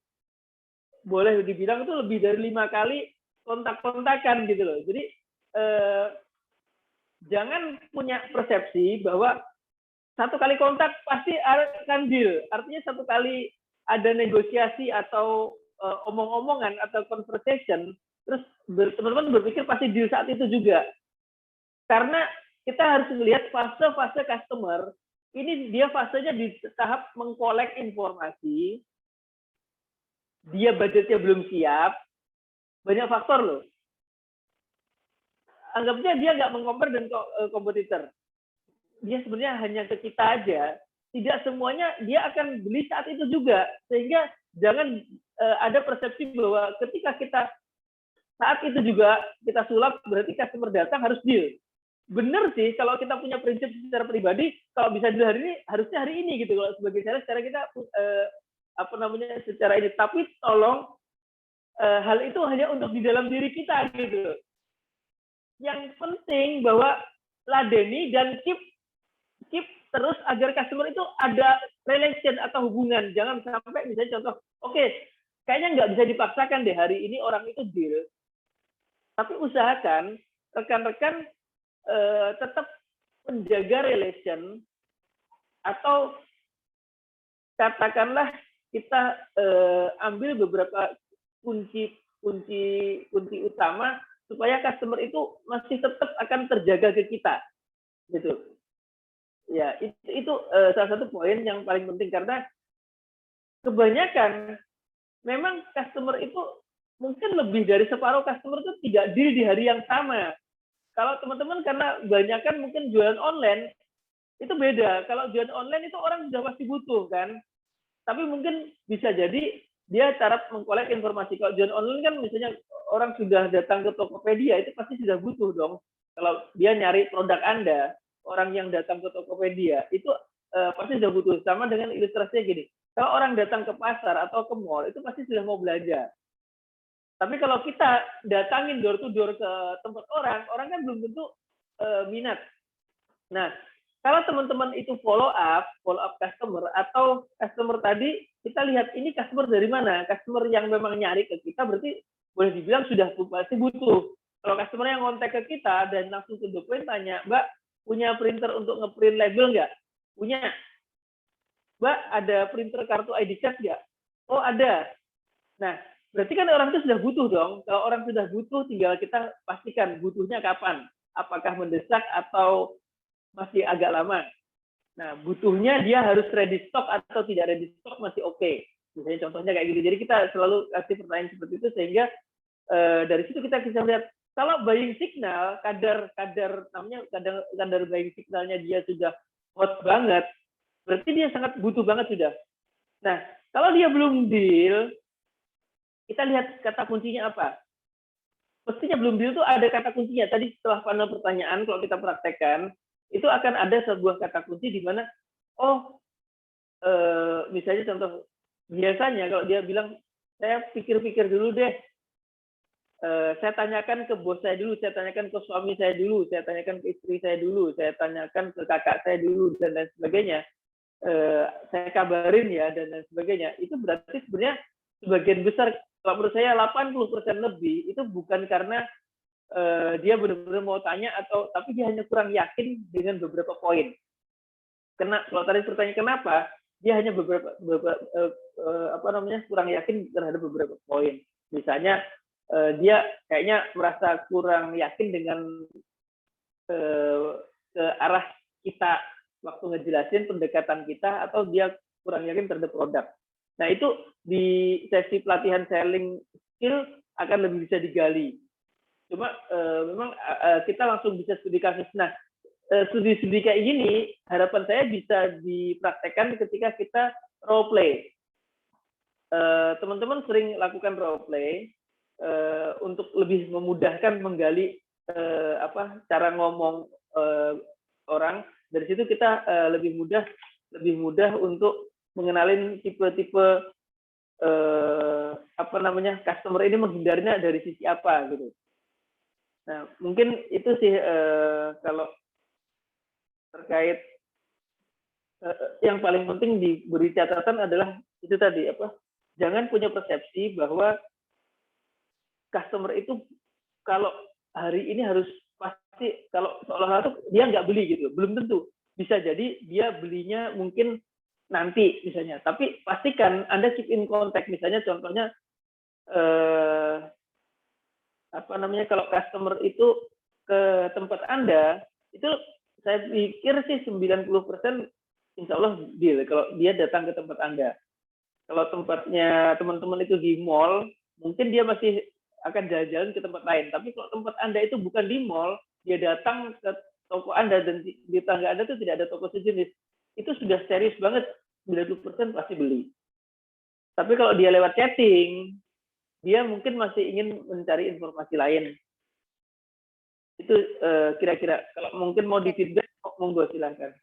boleh dibilang itu lebih dari 5 kali kontak-kontakan gitu loh. Jadi jangan punya persepsi bahwa satu kali kontak pasti akan deal. Artinya satu kali ada negosiasi atau omong-omongan atau conversation, terus teman-teman berpikir pasti deal saat itu juga. Karena kita harus melihat fase-fase customer, ini dia fasenya di tahap mengkolek informasi, dia budgetnya belum siap, banyak faktor loh. Anggapnya dia nggak mengcompare dengan kompetitor. Dia sebenarnya hanya ke kita aja. Tidak semuanya dia akan beli saat itu juga. Sehingga jangan ada persepsi bahwa ketika kita saat itu juga kita sulap, berarti customer datang harus deal. Bener sih, kalau kita punya prinsip secara pribadi, kalau bisa deal hari ini, harusnya hari ini gitu. Kalau sebagai sales, secara kita secara ini. Tapi tolong hal itu hanya untuk di dalam diri kita gitu. Yang penting bahwa ladeni dan keep terus agar customer itu ada relation atau hubungan. Jangan sampai misalnya contoh, oke, kayaknya nggak bisa dipaksakan deh hari ini orang itu deal. Tapi usahakan rekan-rekan tetap menjaga relation, atau katakanlah kita ambil beberapa kunci utama supaya customer itu masih tetap akan terjaga ke kita, gitu. Ya, itu salah satu poin yang paling penting, karena kebanyakan memang customer itu mungkin lebih dari separuh customer itu tidak deal di hari yang sama. Kalau teman-teman karena kebanyakan mungkin jualan online, itu beda. Kalau jualan online itu orang sudah pasti butuh kan, tapi mungkin bisa jadi dia cara mengkolek informasi. Kalau jualan online kan misalnya orang sudah datang ke Tokopedia, itu pasti sudah butuh dong. Kalau dia nyari produk Anda, orang yang datang ke Tokopedia itu pasti sudah butuh. Sama dengan ilustrasinya gini, kalau orang datang ke pasar atau ke mall itu pasti sudah mau belanja. Tapi kalau kita datangin door to door ke tempat orang kan belum tentu minat. Nah, kalau teman-teman itu follow up customer, atau customer tadi kita lihat ini customer dari mana, customer yang memang nyari ke kita berarti boleh dibilang sudah pasti butuh. Kalau customer yang kontak ke kita dan langsung ke the point tanya, Mbak, punya printer untuk ngeprint label nggak? Punya. Mbak, ada printer kartu ID card nggak? Oh, ada. Nah, berarti kan orang itu sudah butuh dong. Kalau orang sudah butuh, tinggal kita pastikan butuhnya kapan. Apakah mendesak atau masih agak lama. Nah, butuhnya dia harus ready stock atau tidak ready stock masih oke. Misalnya contohnya kayak gitu. Jadi kita selalu kasih pertanyaan seperti itu sehingga dari situ kita bisa melihat kalau buying signal kadar buying signalnya dia sudah hot banget, berarti dia sangat butuh banget sudah. Nah, kalau dia belum deal, kita lihat kata kuncinya apa. Mestinya belum deal itu ada kata kuncinya. Tadi setelah panel pertanyaan, kalau kita praktekkan, itu akan ada sebuah kata kunci di mana, misalnya contoh, biasanya kalau dia bilang, saya pikir-pikir dulu deh, saya tanyakan ke bos saya dulu, saya tanyakan ke suami saya dulu, saya tanyakan ke istri saya dulu, saya tanyakan ke kakak saya dulu, dan lain sebagainya. Saya kabarin ya, dan lain sebagainya. Itu berarti sebenarnya sebagian besar, kalau menurut saya 80% lebih, itu bukan karena dia benar-benar mau tanya, tapi dia hanya kurang yakin dengan beberapa poin. Kalau tadi pertanyaan kenapa, dia hanya kurang yakin terhadap beberapa poin. Misalnya, dia kayaknya merasa kurang yakin dengan ke arah kita waktu ngejelasin pendekatan kita, atau dia kurang yakin terhadap produk. Nah, itu di sesi pelatihan selling skill akan lebih bisa digali. Cuma memang kita langsung bisa studi kasus. Nah, studi-studi kayak gini harapan saya bisa dipraktekkan ketika kita role play. Teman-teman sering lakukan role play untuk lebih memudahkan menggali cara ngomong orang. Dari situ kita lebih mudah untuk mengenalin tipe-tipe customer ini menghindarinya dari sisi apa gitu. Nah, mungkin itu sih kalau terkait yang paling penting diberi catatan adalah itu tadi jangan punya persepsi bahwa customer itu kalau hari ini harus pasti, kalau seolah-olah dia nggak beli gitu, belum tentu. Bisa jadi dia belinya mungkin nanti misalnya, tapi pastikan Anda keep in contact. Misalnya contohnya kalau customer itu ke tempat Anda, itu saya pikir sih 90% insya Allah deal kalau dia datang ke tempat Anda. Kalau tempatnya teman-teman itu di mall, mungkin dia masih akan jalan-jalan ke tempat lain. Tapi kalau tempat Anda itu bukan di mall, dia datang ke toko Anda dan di tangga Anda itu tidak ada toko sejenis, itu sudah serius banget, 90% pasti beli. Tapi kalau dia lewat chatting, dia mungkin masih ingin mencari informasi lain. Itu kira-kira. Kalau mungkin mau di feedback, monggo silakan.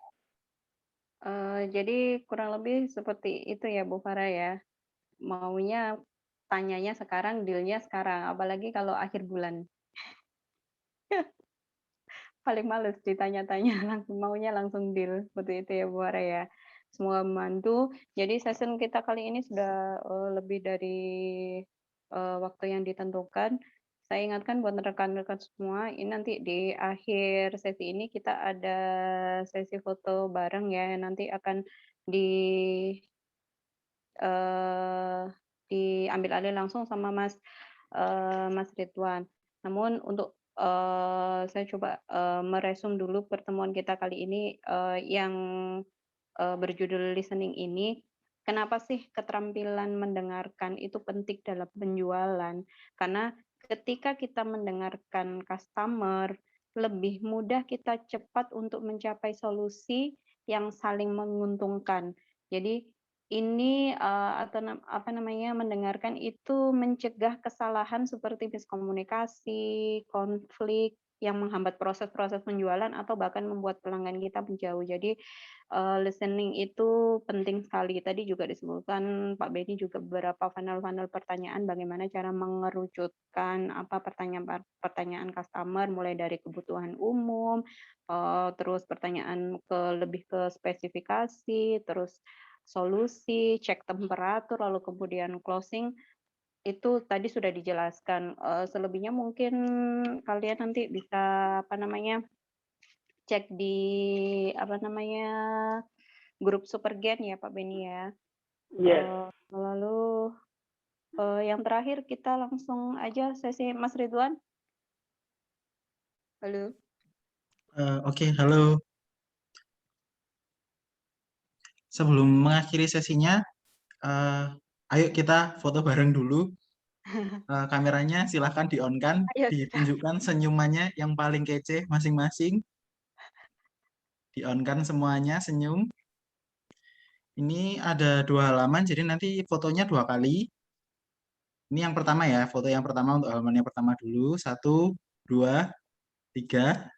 Jadi kurang lebih seperti itu ya Bu Farah ya. Maunya tanyanya sekarang, dealnya sekarang. Apalagi kalau akhir bulan. Paling males ditanya-tanya, maunya langsung deal. Seperti itu ya Bu Farah ya. Semoga membantu. Jadi session kita kali ini sudah lebih dari waktu yang ditentukan. Saya ingatkan buat rekan-rekan semua, ini nanti di akhir sesi ini kita ada sesi foto bareng ya, nanti akan diambil alih langsung sama Mas Ridwan. Namun untuk saya coba meresum dulu pertemuan kita kali ini yang berjudul listening ini. Kenapa sih keterampilan mendengarkan itu penting dalam penjualan? Karena ketika kita mendengarkan customer, lebih mudah kita cepat untuk mencapai solusi yang saling menguntungkan. Jadi ini mendengarkan itu mencegah kesalahan seperti miskomunikasi, konflik yang menghambat proses-proses penjualan atau bahkan membuat pelanggan kita menjauh. Jadi listening itu penting sekali. Tadi juga disebutkan Pak Benny juga beberapa funnel-funnel pertanyaan bagaimana cara mengerucutkan pertanyaan customer mulai dari kebutuhan umum, terus pertanyaan lebih ke spesifikasi, terus solusi, cek temperatur, lalu kemudian closing. Itu tadi sudah dijelaskan. Selebihnya mungkin kalian nanti bisa cek di grup Supergen ya Pak Beni ya. Yes. Lalu yang terakhir kita langsung aja sesi Mas Ridwan. Halo. Oke, halo. sebelum mengakhiri sesinya, ayo kita foto bareng dulu. Kameranya silahkan di-on-kan, Ayo kita. ditunjukkan senyumannya yang paling kece masing-masing. Di-on-kan semuanya, senyum. Ini ada 2 halaman, jadi nanti fotonya 2 kali. Ini yang pertama ya, foto yang pertama untuk halaman yang pertama dulu. 1, 2, 3.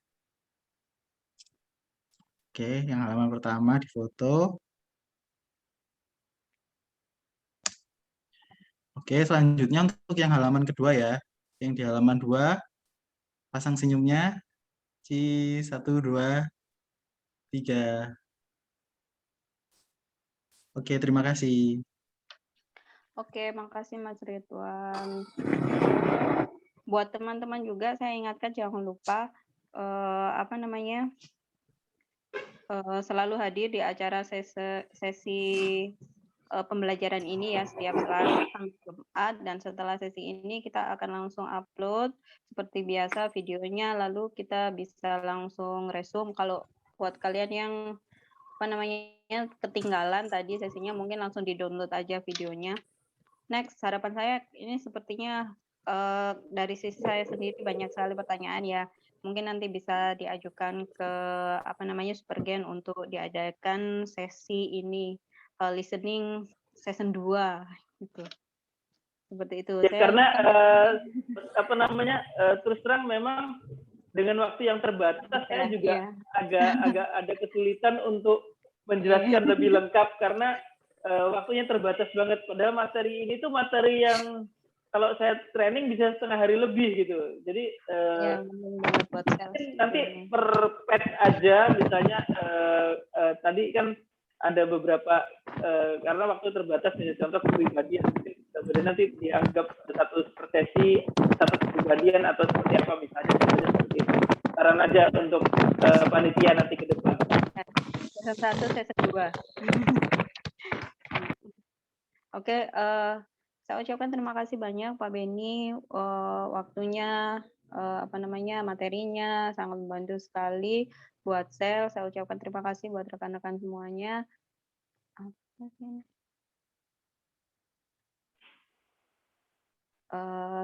Oke, yang halaman pertama difoto. Oke, selanjutnya untuk yang halaman kedua ya. Yang di halaman 2, pasang senyumnya. 1, 2, 3. Oke, terima kasih. Oke, makasih Mas Ridwan. Buat teman-teman juga saya ingatkan jangan lupa selalu hadir di acara sesi pembelajaran ini ya setiap Selasa sampai Jumat, dan setelah sesi ini kita akan langsung upload seperti biasa videonya, lalu kita bisa langsung resume. Kalau buat kalian yang ketinggalan tadi sesinya, mungkin langsung di-download aja videonya. Next, harapan saya ini sepertinya dari sisi saya sendiri banyak sekali pertanyaan ya. Mungkin nanti bisa diajukan ke Supergen untuk diadakan sesi ini listening season 2 gitu. Seperti itu. Ya, karena terus terang memang dengan waktu yang terbatas saya juga agak ada kesulitan untuk menjelaskan lebih lengkap karena waktunya terbatas banget. Padahal materi ini tuh materi yang kalau saya training bisa setengah hari lebih gitu. Jadi nanti per pet aja misalnya tadi kan ada beberapa karena waktu terbatas misalnya contoh kepribadian mungkin nanti dianggap satu sesi satu kepribadian atau seperti apa misalnya seperti itu. Saran aja untuk panitia nanti ke depan. Season 1, season 2. Oke, saya ucapkan terima kasih banyak Pak Beni, waktunya, materinya sangat membantu sekali buat saya ucapkan terima kasih buat rekan-rekan semuanya.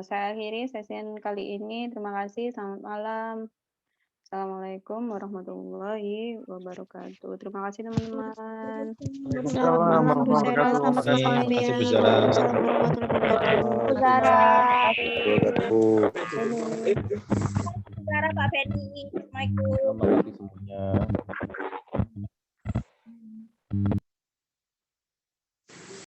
Saya akhiri sesi kali ini. Terima kasih, selamat malam. Assalamualaikum warahmatullahi wabarakatuh. Terima kasih teman-teman. Selamat malam Bu Zara, selamat malam Pak Terima kasih, Bu Beni. Zara. Waalaikumsalam warahmatullahi wabarakatuh. Bu Zara. Zara, Pak Beni. Assalamualaikum. Terima kasih semuanya.